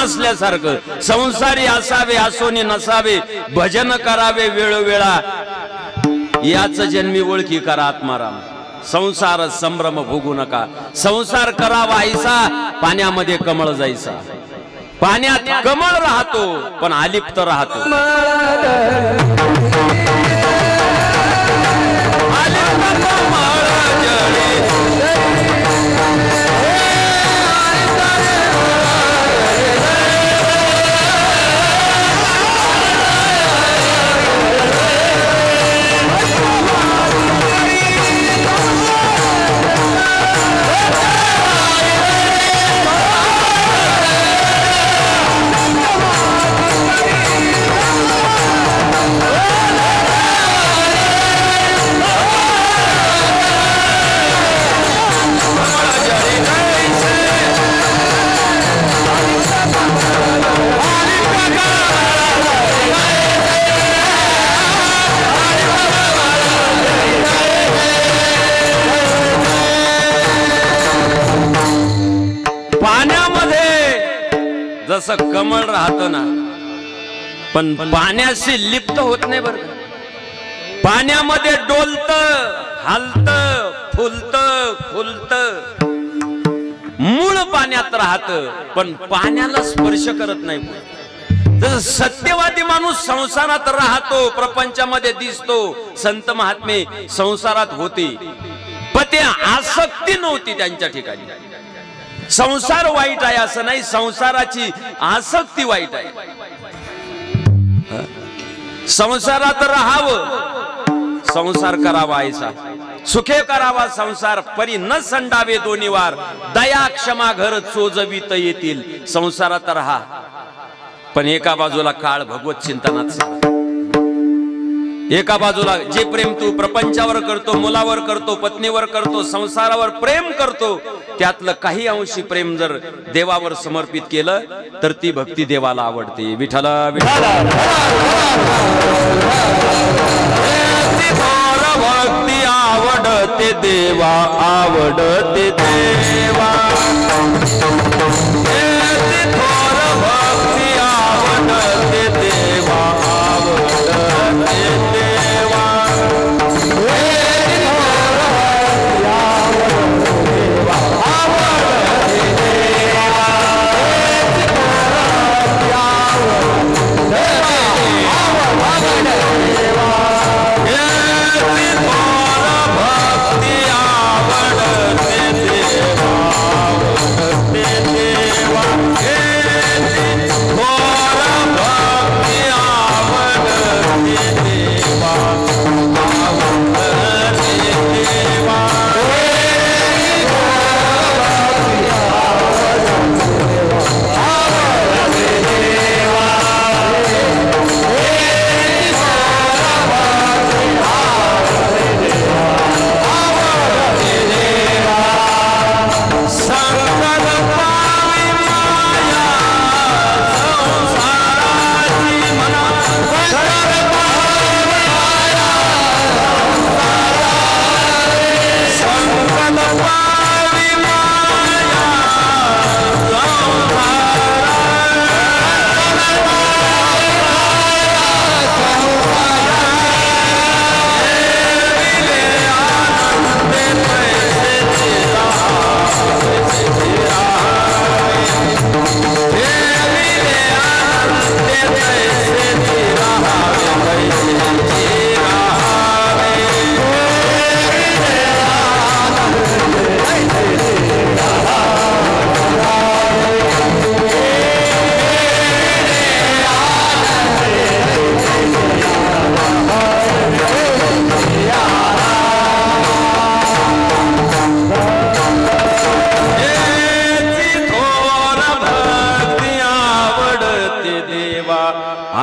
नसल्यासारखं. संसारी असावे असोनी नसावे. भजन करावे वेळोवेळा. याच जन्मी ओळखी करा आत्माराम. संसार संभ्रम भोगू नका. संसार करावा ऐसा पाण्यामध्ये कमळ जायचा. पाण्यात कमळ राहतो पण अलिप्त राहतो. जसं कमळ राहतं ना पण पाण्याशी लिप्त होत नाही बरं. पाण्यामध्ये डोलत हालत फुलत फुलत. मूळ पाण्यात राहत पण पाण्याला स्पर्श करत नाही. जसं सत्यवादी माणूस संसारात राहतो प्रपंचामध्ये दिसतो. संत महात्मे संसारात होते पण ते आसक्ती नव्हती त्यांच्या ठिकाणी. संसार वाईट आहे असं नाही. संसाराची आसक्ती वाईट आहे. संसारात राहावं संसार करावा ऐसा. सुखे करावा संसार परी न संडावे दोन्ही वार. दया क्षमा घर चोजवीत येतील. संसारात राहा पण एका बाजूला काळ भगवत चिंतनात. एका बाजूला जे प्रेम तू प्रपंचावर करतो मुलावर करतो पत्नीवर करतो संसारावर प्रेम करतो त्यातलं काही अंशी प्रेम जर देवावर समर्पित केलं तर ती भक्ती देवाला आवडते. विठ्ठला विठ्ठला भक्ती आवडते देवा आवडते देवा. भक्ती आवडते देवा आवडते देवा. भक्ती आवडते देवा आवडते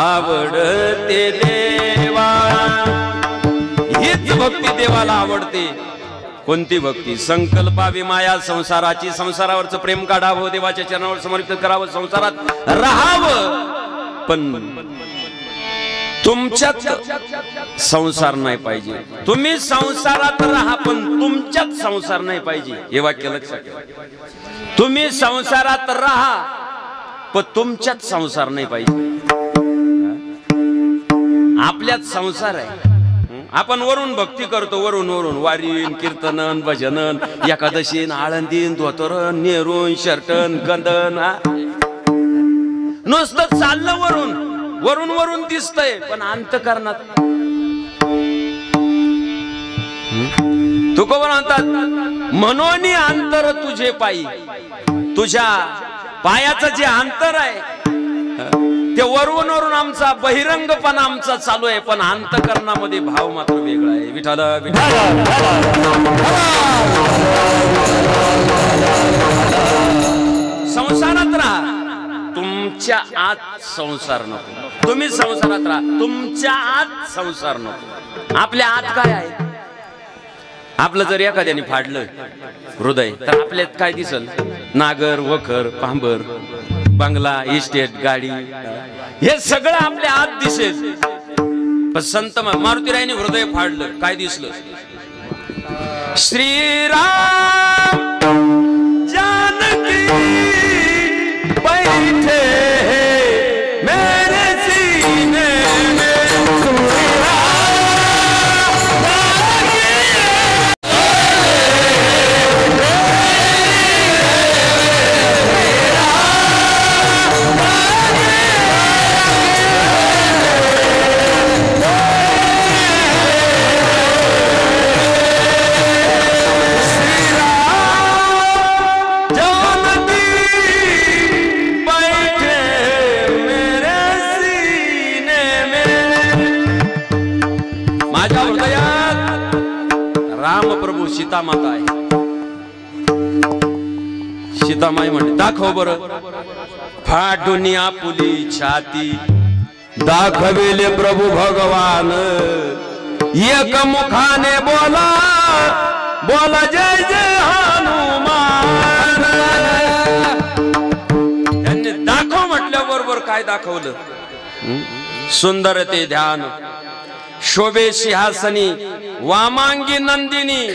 आवडते देवा. हीच भक्ती देवाला आवडते. कोणती भक्ती? संकल्पावी माया संसाराची. संसारावरचं प्रेम काढावं, देवाच्या चरणावर समर्पित करावं, संसारात राहावं. पण तुमच्यात संसार नाही पाहिजे. तुम्ही संसारात राहा पण तुमच्यात संसार नाही पाहिजे. हे वाक्य लक्षात ठेवा. तुम्ही संसारात राहा पण तुमच्यात संसार नाही पाहिजे. आपल्यात संसार आहे. आपण वरून भक्ती करतो, वरून वरून वारीन, कीर्तनन, भजनन, एकादशीन, आळंदीन, धोतरन, नेरून, शर्टन, गंधन. नुसतं चाललं वरून वरून वरून दिसतंय पण अंतःकरणात. तुकोबा म्हणतात मनोनी अंतर तुझे पायी. तुझ्या पायाचं जे अंतर आहे ते वरून वरून आमचा बहिरंगपणा आमचा चालू आहे पण अंतःकरणामध्ये भाव मात्र वेगळा आहे. विठ्ठल विठ्ठल. संसारात राहा, तुमच्या आत संसार नको. तुम्ही संसारात राहा, तुमच्या आत संसार नको. आपल्या आत काय आहे? आपलं जर एखाद्याने फाडलं हृदय तर आपल्यात काय दिसल? नागर, वखर, पांबर, बंगला, इस्टेट, गाडी, हे सगळं आपल्या आत दिसेल. पण संत मारुतीरायाने हृदय फाडलं, काय दिसलं? श्रीराम जानकी बैठे मेरे सीने में. सीता माता आहे. सीतामाई म्हणते दाखव बरं. फाटून आपुली छाती दाखविले प्रभू भगवान. एक मुखाने बोला बोला जय जय हनुमान. त्यांनी दाखव म्हटल्याबरोबर काय दाखवलं? सुंदर ते ध्यान शोभे सिंहासनी वामांगी नंदिनी.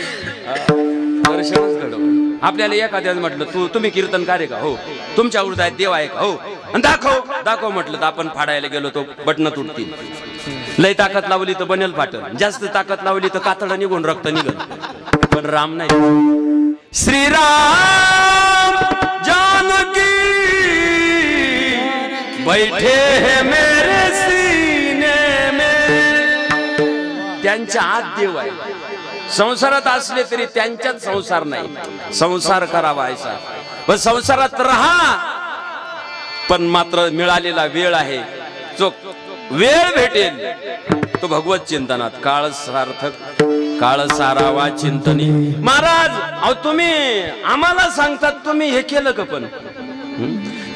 दर्शनच घडवलं. आपल्याला एखाद्याने म्हटलं तुम्ही कीर्तनकार आहे का? हो. तुमच्या हृदयात देव आहे का? हो. आणि दाखव दाखव म्हटलं तर आपण फाडायला गेलो तो बटन तुटतील. लय ताकद लावली तर बनेल फाटल, जास्त ताकद लावली तर कातडं निघून रक्त निघल. पण राम नाही. श्रीराम जानकी बैठे है मेरे सीने में. त्यांच्या आत देव आहे. संसारात असले तरी त्यांच्यात संसार नाही. संसार करावा ऐसा. पण संसारात राहा पण मात्र मिळालेला वेळ आहे जो वेळ भेटेल तो भगवत चिंतनात. काळ सार्थक काळ सारावा चिंतनी. महाराज अहो तुम्ही आम्हाला सांगतात तुम्ही हे केलं का? पण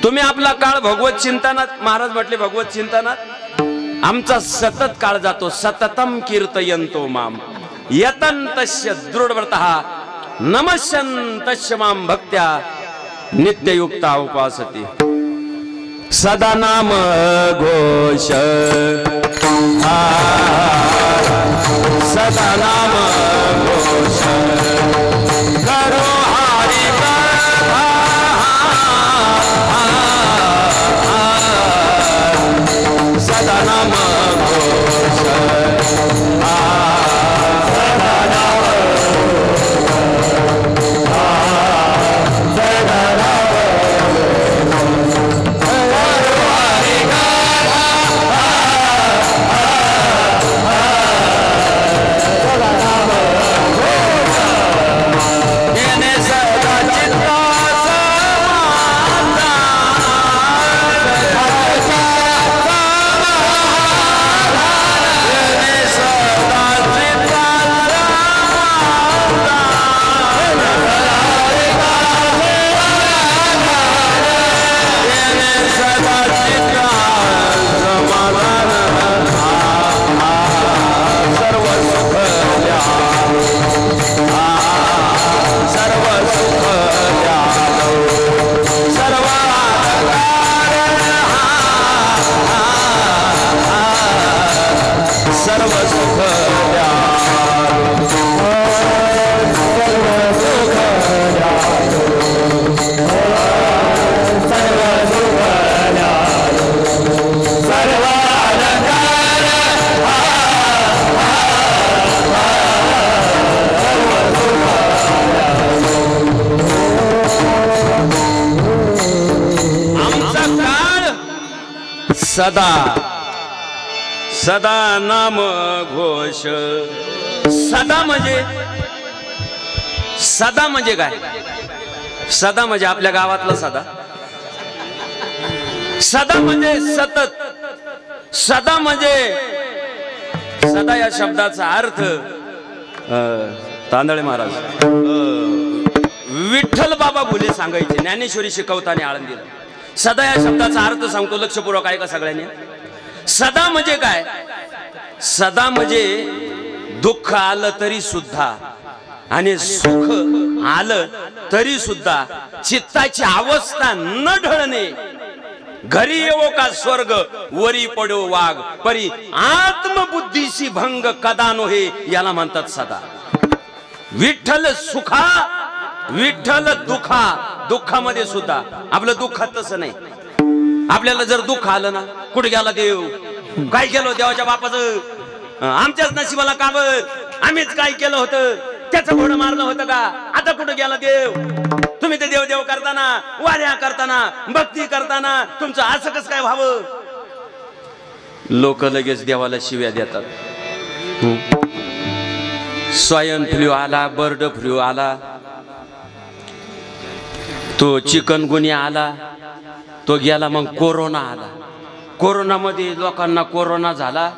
तुम्ही आपला काळ भगवत चिंतनात. महाराज म्हटले भगवत चिंतनात आमचा सतत काळ जातो. सततम कीर्तयंतो माम यतन्तस्य दृढव्रतः नमस्यन्तस्य माम भक्त्या नित्ययुक्ता उपासते. सदा नाम घोष सदा नाम घोष करो हरि कथा. सदा नाम घोष सर्व सुख द्यालो सर्व सुख द्यालो सर्व सुख द्यालो सर्व अलंकार आमचा काळ सदा सदा नाम घोष सदा म्हणजे काय सदा म्हणजे आपल्या गावातला सदा म्हणजे सतत सदा म्हणजे सदा या शब्दाचा अर्थ तांदळे महाराज विठ्ठल बाबा भुले सांगायचे ज्ञानेश्वरी शिकवताना आळंदीला सदा या शब्दाचा अर्थ सांगतो लक्षपूर्वक आहे का सगळ्यांनी सदा म्हणजे काय सदा म्हणजे दुःख आलं तरी सुद्धा आणि सुख आलं तरी सुद्धा चित्ताची अवस्था न ढळणे घरी येवो का स्वर्ग वरी पडो वाघ परी आत्मबुद्धीशी भंग कदा नोहे याला म्हणतात सदा विठ्ठल सुखा विठ्ठल दुखा दुःखामध्ये सुद्धा आपलं दुःखात तसं नाही आपल्याला जर दुःख आलं ना कुठे गेला देव काय केलं देवाच्या बापाचं आमच्याच नशिबाला काबत आम्हीच काय केलं होतं त्याचं घोडं मारलं होतं का आता कुठे गेला देव तुम्ही ते देव देव करताना वाऱ्या करताना भक्ती करताना तुमचं असं कसं काय व्हावं लोक लगेच देवाला शिव्या देतात स्वाइन फ्लू आला बर्ड फ्लू आला तो चिकनगुनिया आला तो गेला मग कोरोना आला कोरोनामध्ये लोकांना कोरोना झाला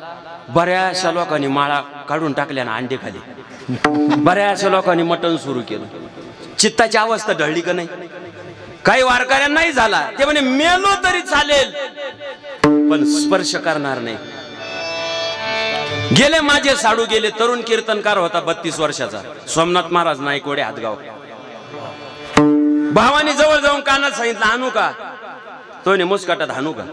बऱ्याचशा लोकांनी माळा काढून टाकल्या ना अंडे खाली बऱ्याचशा लोकांनी मटण सुरू केलं चित्ताची अवस्था ढळली का नाही काही वारकऱ्यांनाही झाला ते म्हणे मेलो तरी चालेल पण स्पर्श करणार नाही गेले माझे साडू गेले तरुण कीर्तनकार होता 32 वर्षाचा सोमनाथ महाराज नाईकवडे हातगाव भावानी जवळ जाऊन कानात सांगितलं आणू का तोने मुस्काटात हाणू का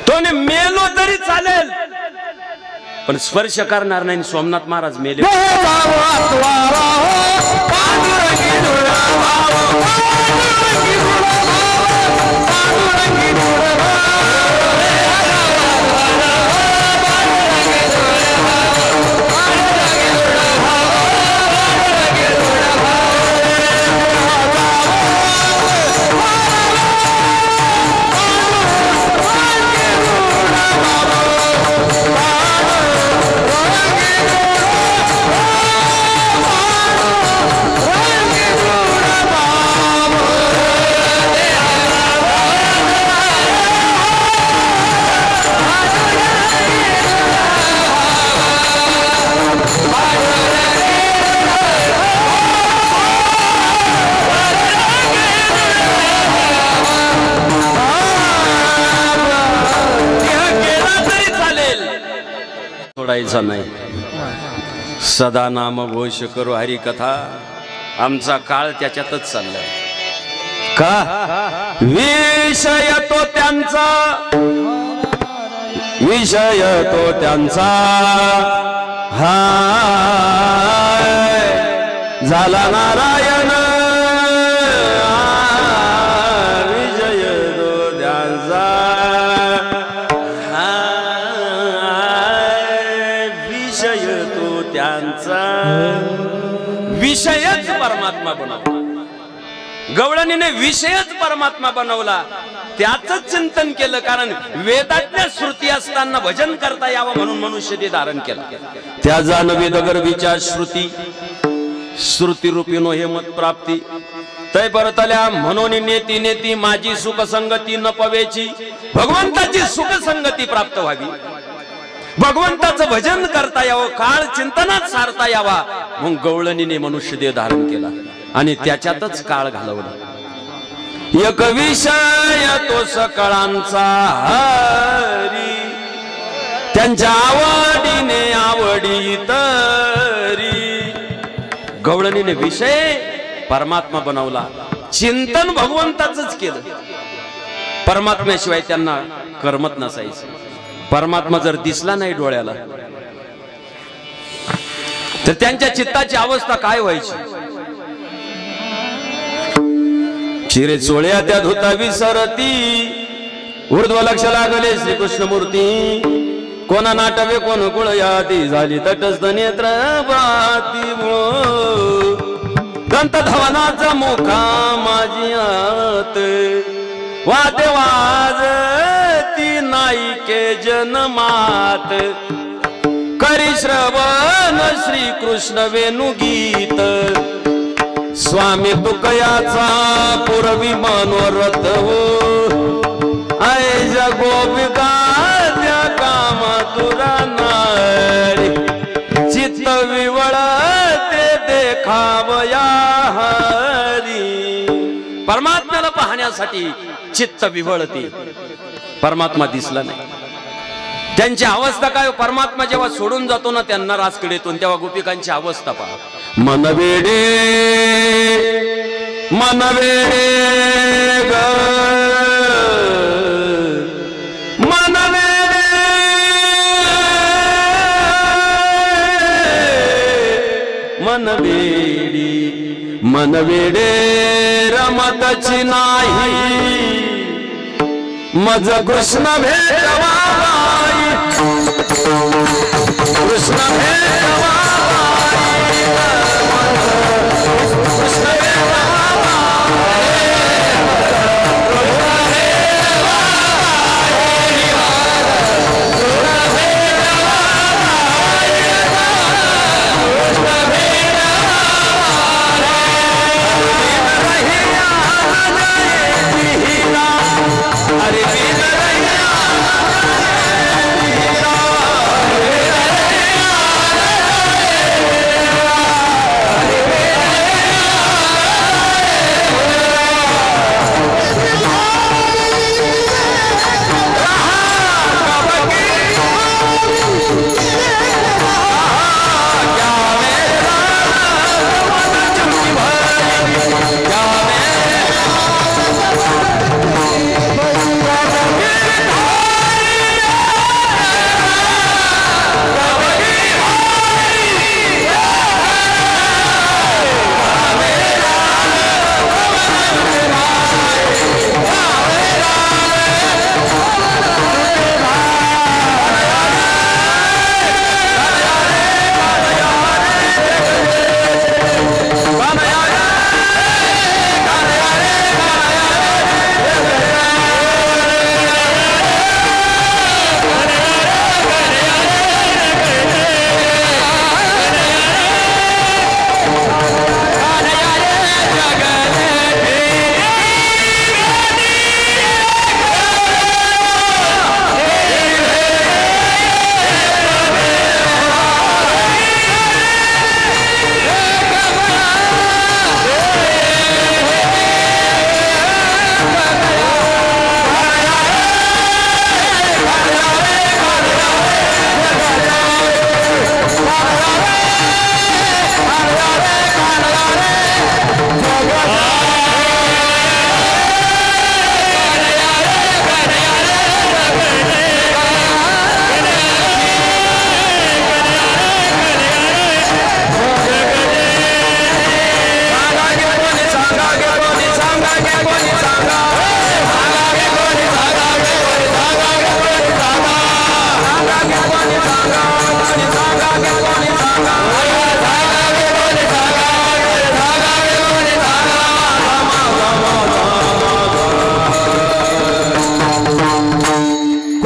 तोने मेलो तरी चालेल पण स्पर्श करणार नाही सोमनाथ महाराज मेले सोडायचा नाही सदा नाम घोष करू हरी कथा आमचा काळ त्याच्यातच चाललाय का विषय तो त्यांचा हाय झाला नारायण विजय तो त्यांचा विषयच परमात्मा बनवला गवळणीने विषयच परमात्मा बनवला त्याच चिंतन केलं कारण वेदातल्या श्रुती असताना भजन करता यावं म्हणून मनुष्य ते धारण केलं त्या जाण वेदगर्भीच्या श्रुती रूपीनो हे मत प्राप्ती तय परतल्या म्हणून नेती नेती माझी सुख संगती न पवेची भगवंताची सुख संगती प्राप्त व्हावी भगवंताचं भजन करता यावं काळ चिंतनात सारता यावा मग गवळणीने मनुष्य देह धारण केला आणि त्याच्यातच काळ घालवला एक विषय तो सकळांचा हरी त्यांच्या आवडीने आवडी तरी गवळणीने विषय परमात्मा बनवला चिंतन भगवंताचंच केलं परमात्म्याशिवाय त्यांना करमत नसायचं परमात्मा जर दिसला नाही डोळ्याला तर त्यांच्या चित्ताची अवस्था काय व्हायची? चिरे चोळ्या त्या धुता विसरती, ऊर्ध्व लक्ष लागले श्रीकृष्ण मूर्ती, कोणा नाटवे कोण कुळ यादी झाली तटस्थ नेत्र बाती दंत धवनाचा मुखा माझी आत वाते वाजती नाईके जन्मात करी श्रवण श्री कृष्ण वेणुगीत स्वामी तुकयाचा पुरवी मनोरथ ऐज गोपिका त्या कामा तुरा नारी चित्त विवळ ते देखावया हरी। परमात्म्याला पाहण्यासाठी चित्त विवळते, परमात्मा दिसला नाही। त्यांची अवस्था काय? परमात्मा जेव्हा सोडून जातो ना त्यांना रासकडेतून, तेव्हा गोपिकांची अवस्था पहा। मनवेडे मनवेडे ग मनवेडे मनवेडी मनवेडे रमतची नाही मज कृष्ण भेटवा कृष्ण भेटवा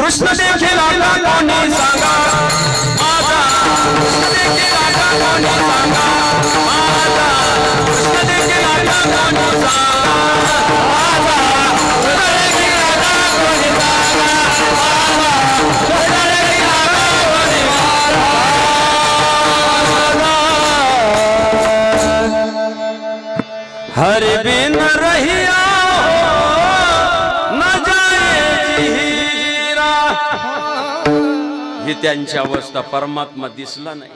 कृष्ण कृष्ण देखील आता कोणी सांगा माझा कृष्ण देखील आता कोणी सांगा माझा कृष्ण देखील आता कोणी सांगा माझा कृष्ण देखील आता कोणी सांगा माझा कृष्ण देखील आता कोणी सांगा हरि बिन रहिया ही त्यांची अवस्था। परमात्मा दिसला नाही।